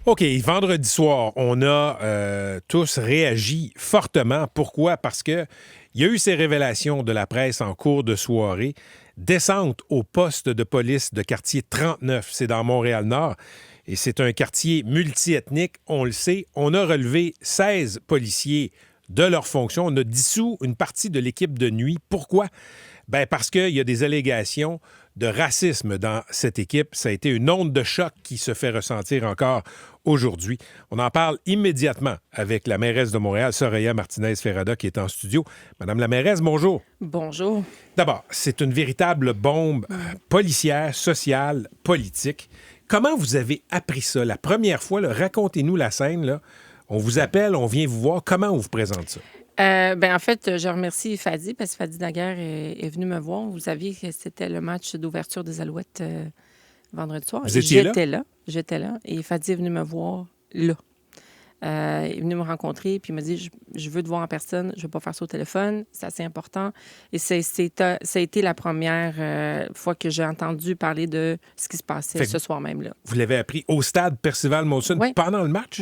OK, vendredi soir, on a tous réagi fortement. Pourquoi? Parce que il y a eu ces révélations de la presse en cours de soirée. Descente au poste de police de quartier 39, c'est dans Montréal-Nord. Et c'est un quartier multiethnique, on le sait. On a relevé 16 policiers de leur fonction. On a dissous une partie de l'équipe de nuit. Pourquoi? Ben parce qu'il y a des allégations de racisme dans cette équipe. Ça a été une onde de choc qui se fait ressentir encore aujourd'hui. On en parle immédiatement avec la mairesse de Montréal, Soraya Martinez-Ferrada, qui est en studio. Madame la mairesse, bonjour. Bonjour. D'abord, c'est une véritable bombe policière, sociale, politique. Comment vous avez appris ça la première fois? Là, racontez-nous la scène. Là. On vous appelle, on vient vous voir. Comment on vous présente ça? En fait, je remercie Fadi parce que Fadi Daguerre est venu me voir. Vous saviez que c'était le match d'ouverture des Alouettes vendredi soir. Vous étiez là? J'étais là. Et Fadi est venu me voir là. Il est venu me rencontrer, puis il m'a dit je veux te voir en personne, je ne veux pas faire ça au téléphone, c'est assez important. Et ça a été la première fois que j'ai entendu parler de ce qui se passait ce soir même là. Vous l'avez appris au stade Percival Molson pendant le match?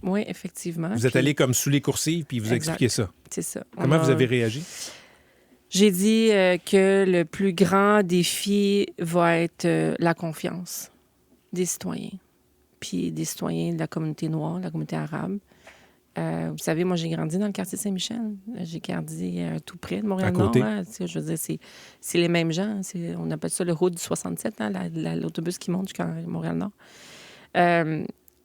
Oui, effectivement. Vous êtes allé comme sous les coursives, puis vous expliquez ça. C'est ça. Comment vous avez réagi? J'ai dit que le plus grand défi va être la confiance des citoyens, puis des citoyens de la communauté noire, de la communauté arabe. Vous savez, moi, j'ai grandi dans le quartier Saint-Michel. J'ai grandi tout près de Montréal-Nord. Hein. Je veux dire, c'est les mêmes gens. On appelle ça le route du 67, hein, l'autobus qui monte jusqu'à Montréal-Nord.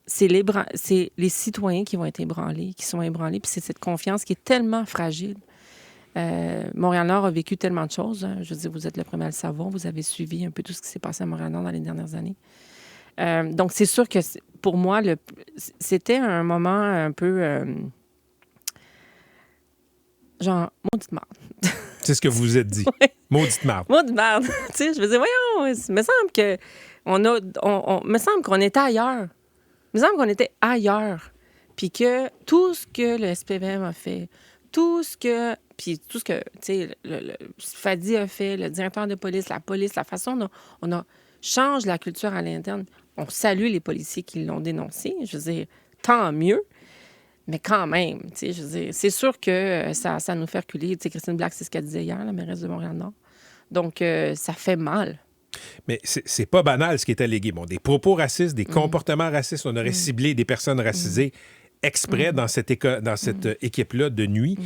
C'est les citoyens qui vont être ébranlés, qui sont ébranlés, puis c'est cette confiance qui est tellement fragile. Montréal-Nord a vécu tellement de choses. Hein. Je veux dire, vous êtes le premier à le savoir. Vous avez suivi un peu tout ce qui s'est passé à Montréal-Nord dans les dernières années. Donc, c'est sûr que pour moi, c'était un moment un peu genre, maudite merde. C'est ce que vous vous êtes dit. Ouais. Maudite merde. Maudite merde. Tu sais, je me disais, voyons, il me semble que me semble qu'on était ailleurs. Il me semble qu'on était ailleurs. Puis que tout ce que le SPVM a fait, tout ce que, tu sais, le Fadi a fait, le directeur de police, la façon dont on change la culture à l'interne. On salue les policiers qui l'ont dénoncé. Je veux dire, tant mieux. Mais quand même, tu sais, je veux dire, c'est sûr que ça nous fait reculer. Tu sais, Christine Black, c'est ce qu'elle disait hier, la mairesse de Montréal-Nord. Donc, ça fait mal. Mais c'est pas banal ce qui est allégué. Bon, des propos racistes, des comportements racistes. On aurait ciblé des personnes racisées exprès dans cette équipe-là de nuit.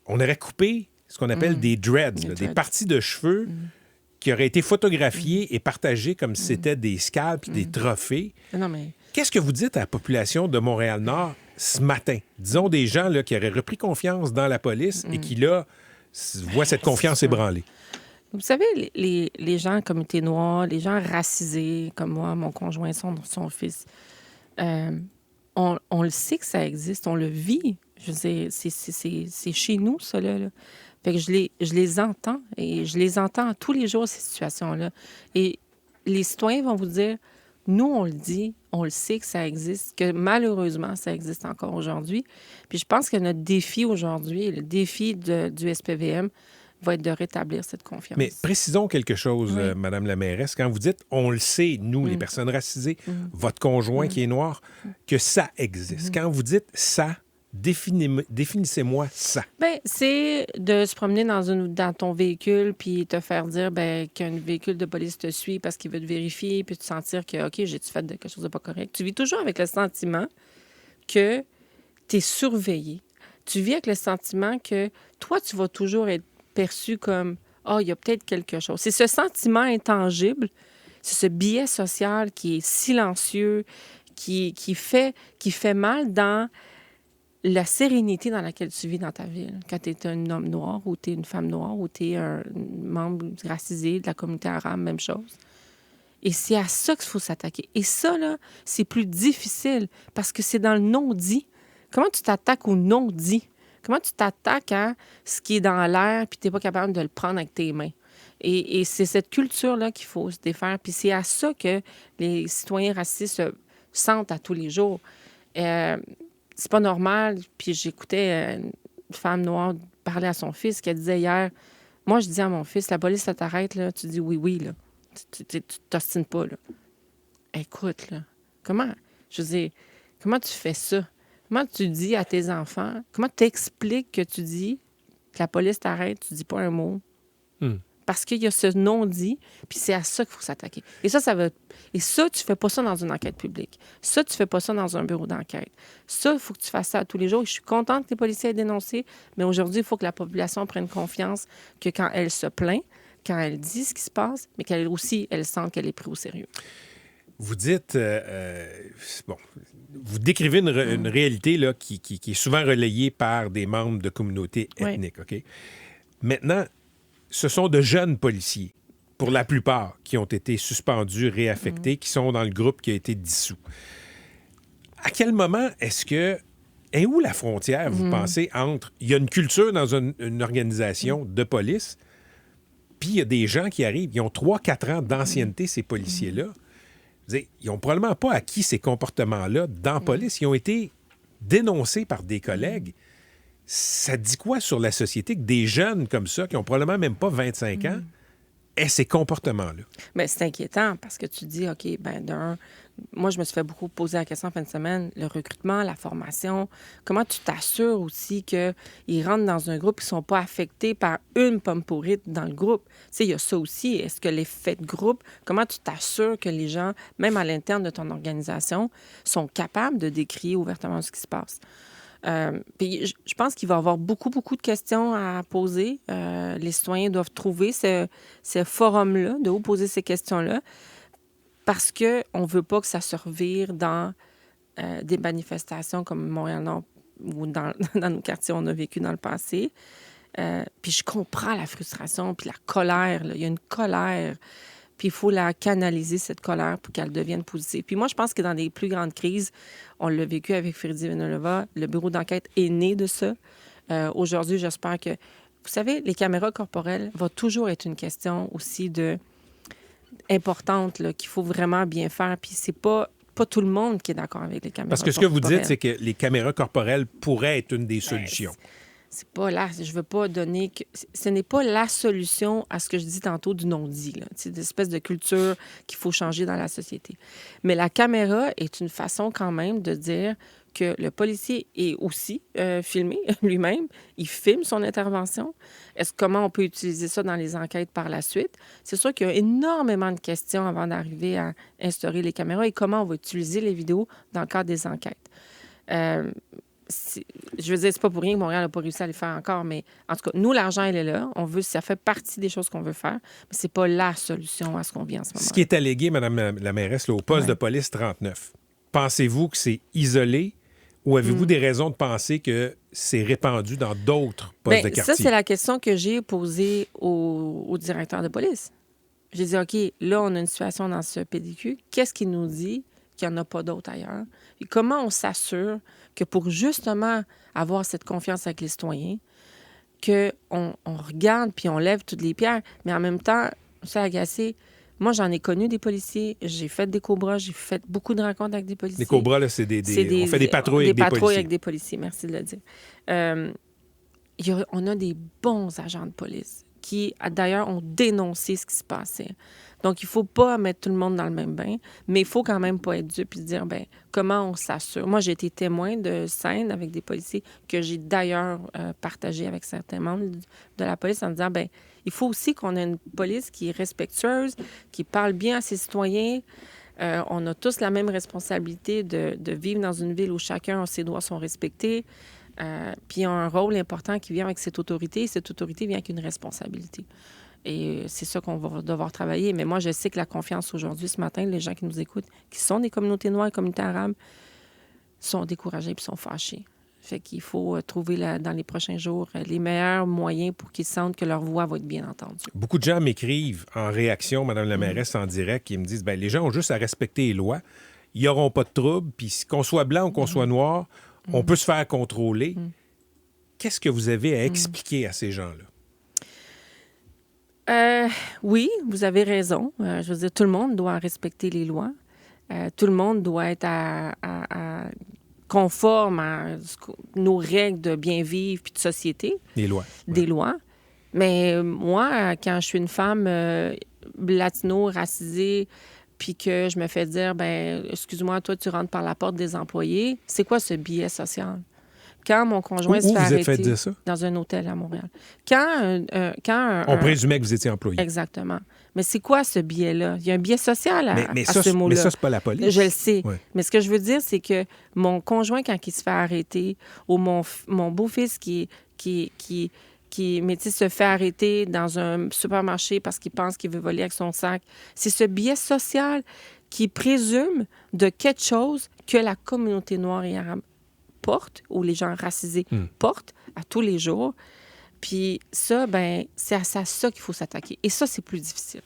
On aurait coupé ce qu'on appelle des dreads, des parties de cheveux qui auraient été photographiées et partagées comme si c'était des scalps, des trophées. Non, mais... Qu'est-ce que vous dites à la population de Montréal-Nord ce matin? Disons des gens là, qui auraient repris confiance dans la police et qui, là, voient cette confiance ébranlée. Vous savez, les gens communauté noire, les gens racisés, comme moi, mon conjoint, son fils, on le sait que ça existe, on le vit. Je veux dire, c'est chez nous, ça, là. Fait que je les entends, et je les entends tous les jours, ces situations-là. Et les citoyens vont vous dire, nous, on le dit, on le sait que ça existe, que malheureusement, ça existe encore aujourd'hui. Puis je pense que notre défi aujourd'hui, le défi du SPVM, va être de rétablir cette confiance. Mais précisons quelque chose, Madame la mairesse. Quand vous dites « on le sait, nous, les personnes racisées, votre conjoint qui est noir », que ça existe. Quand vous dites « ça », définissez-moi ça. Bien, c'est de se promener dans ton véhicule puis te faire dire qu'un véhicule de police te suit parce qu'il veut te vérifier puis te sentir que, OK, j'ai-tu fait quelque chose de pas correct. Tu vis toujours avec le sentiment que tu es surveillé. Tu vis avec le sentiment que toi, tu vas toujours être perçu comme « Ah, il y a peut-être quelque chose ». C'est ce sentiment intangible, c'est ce biais social qui est silencieux, qui fait mal dans la sérénité dans laquelle tu vis dans ta ville. Quand tu es un homme noir ou tu es une femme noire ou tu es un membre racisé de la communauté arabe, même chose. Et c'est à ça qu'il faut s'attaquer. Et ça, là, c'est plus difficile parce que c'est dans le non-dit. Comment tu t'attaques au non-dit? Comment tu t'attaques à ce qui est dans l'air puis tu n'es pas capable de le prendre avec tes mains? Et c'est cette culture-là qu'il faut se défaire. Puis c'est à ça que les citoyens racistes se sentent à tous les jours. C'est pas normal. Puis j'écoutais une femme noire parler à son fils qui disait hier, moi, je dis à mon fils, la police, ça t'arrête, là. Tu dis oui, là. Tu t'ostines pas, là. Écoute, là. Comment? Je veux dire, comment tu fais ça? Comment tu dis à tes enfants? Comment tu expliques que tu dis que la police t'arrête, tu dis pas un mot? Hmm. Parce qu'il y a ce non-dit, puis c'est à ça qu'il faut s'attaquer. Et ça, tu fais pas ça dans une enquête publique. Ça, tu fais pas ça dans un bureau d'enquête. Ça, il faut que tu fasses ça tous les jours. Et je suis contente que les policiers aient dénoncé, mais aujourd'hui, il faut que la population prenne confiance que quand elle se plaint, quand elle dit ce qui se passe, mais qu'elle aussi, elle sente qu'elle est prise au sérieux. Vous dites, bon, vous décrivez une réalité là, qui est souvent relayée par des membres de communautés ethniques, OK? Maintenant, ce sont de jeunes policiers, pour la plupart, qui ont été suspendus, réaffectés, qui sont dans le groupe qui a été dissous. À quel moment est-ce que... est où la frontière, vous pensez, entre... Il y a une culture dans une organisation de police, puis il y a des gens qui arrivent, ils ont 3-4 ans d'ancienneté, ces policiers-là. Ils n'ont probablement pas acquis ces comportements-là dans la police. Ils ont été dénoncés par des collègues. Ça dit quoi sur la société que des jeunes comme ça, qui ont probablement même pas 25 ans, aient ces comportements-là? Bien, c'est inquiétant parce que tu dis, OK, moi, je me suis fait beaucoup poser la question en fin de semaine, le recrutement, la formation, comment tu t'assures aussi qu'ils rentrent dans un groupe et ne sont pas affectés par une pomme pourrite dans le groupe? Tu sais, il y a ça aussi. Est-ce que l'effet de groupe, comment tu t'assures que les gens, même à l'interne de ton organisation, sont capables de décrire ouvertement ce qui se passe? Puis je pense qu'il va y avoir beaucoup, beaucoup de questions à poser. Les citoyens doivent trouver ce forum-là, de où poser ces questions-là, parce qu'on ne veut pas que ça se revire dans des manifestations comme Montréal-Nord ou dans nos quartiers on a vécu dans le passé. Puis je comprends la frustration, puis la colère. Là. Il y a une colère. Puis il faut la canaliser, cette colère, pour qu'elle devienne positive. Puis moi, je pense que dans les plus grandes crises, on l'a vécu avec Freddy Villanueva, le bureau d'enquête est né de ça. Aujourd'hui, j'espère que... Vous savez, les caméras corporelles vont toujours être une question aussi importante, là, qu'il faut vraiment bien faire. Puis c'est pas tout le monde qui est d'accord avec les caméras corporelles. Parce que ce que vous dites, c'est que les caméras corporelles pourraient être une des solutions. C'est pas là, je veux pas donner... Ce n'est pas la solution à ce que je dis tantôt du non-dit. C'est une espèce de culture qu'il faut changer dans la société. Mais la caméra est une façon quand même de dire que le policier est aussi filmé lui-même. Il filme son intervention. Comment on peut utiliser ça dans les enquêtes par la suite? C'est sûr qu'il y a énormément de questions avant d'arriver à instaurer les caméras et comment on va utiliser les vidéos dans le cadre des enquêtes. Je veux dire, c'est pas pour rien que Montréal n'a pas réussi à le faire encore, mais en tout cas, nous, l'argent, il est là. Ça fait partie des choses qu'on veut faire, mais c'est pas la solution à ce qu'on vit en ce moment. Ce qui est allégué, Mme la mairesse, là, au poste de police 39, pensez-vous que c'est isolé ou avez-vous des raisons de penser que c'est répandu dans d'autres postes de quartier? Ça, c'est la question que j'ai posée au directeur de police. J'ai dit, OK, là, on a une situation dans ce PDQ. Qu'est-ce qu'il nous dit qu'il n'y en a pas d'autres ailleurs? Et comment on s'assure que pour justement avoir cette confiance avec les citoyens, qu'on regarde puis on lève toutes les pierres, mais en même temps, M. Agacé, moi, j'en ai connu des policiers, j'ai fait des cobras, j'ai fait beaucoup de rencontres avec des policiers. Les cobras, là, c'est on fait des patrouilles avec des policiers. Des patrouilles avec des policiers, merci de le dire. On a des bons agents de police qui, d'ailleurs, ont dénoncé ce qui se passait. Donc, il ne faut pas mettre tout le monde dans le même bain, mais il faut quand même pas être dupe et se dire, comment on s'assure? Moi, j'ai été témoin de scènes avec des policiers que j'ai d'ailleurs partagé avec certains membres de la police en disant, il faut aussi qu'on ait une police qui est respectueuse, qui parle bien à ses citoyens. On a tous la même responsabilité de vivre dans une ville où chacun, ses droits sont respectés. Puis il y a un rôle important qui vient avec cette autorité, et cette autorité vient avec une responsabilité. Et c'est ça qu'on va devoir travailler. Mais moi, je sais que la confiance aujourd'hui, ce matin, les gens qui nous écoutent, qui sont des communautés noires et communautés arabes, sont découragés et sont fâchés. Fait qu'il faut trouver dans les prochains jours les meilleurs moyens pour qu'ils sentent que leur voix va être bien entendue. Beaucoup de gens m'écrivent en réaction, Mme la mairesse, en direct, qui me disent, les gens ont juste à respecter les lois. Ils n'auront pas de troubles. Puis qu'on soit blanc ou qu'on soit noir, on peut se faire contrôler. Qu'est-ce que vous avez à expliquer à ces gens-là? Oui, vous avez raison. Je veux dire, tout le monde doit respecter les lois. Tout le monde doit être conforme à nos règles de bien vivre puis de société. Des lois. Des lois. Mais moi, quand je suis une femme latino, racisée, puis que je me fais dire, ben excuse-moi, toi, tu rentres par la porte des employés. C'est quoi ce biais social? Quand mon conjoint se fait Où vous êtes arrêter fait dire ça? dans un hôtel à Montréal. Quand On présumait que vous étiez employé. Exactement. Mais c'est quoi ce biais-là? Il y a un biais social à ça, ce mot-là. Mais ça, c'est pas la police. Je le sais. Ouais. Mais ce que je veux dire, c'est que mon conjoint, quand il se fait arrêter, ou mon beau-fils qui mais tu sais, se fait arrêter dans un supermarché parce qu'il pense qu'il veut voler avec son sac, c'est ce biais social qui présume de quelque chose que la communauté noire et arabe porte, ou les gens racisés portent à tous les jours. Puis ça, ben c'est à ça qu'il faut s'attaquer. Et ça, c'est plus difficile.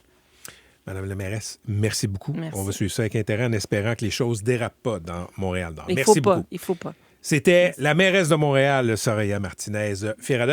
Madame la mairesse, merci beaucoup. Merci. On va suivre ça avec intérêt en espérant que les choses dérapent pas dans Montréal-Nord. Il Merci beaucoup. Il faut pas. C'était la mairesse de Montréal, Soraya Martinez-Firadeus.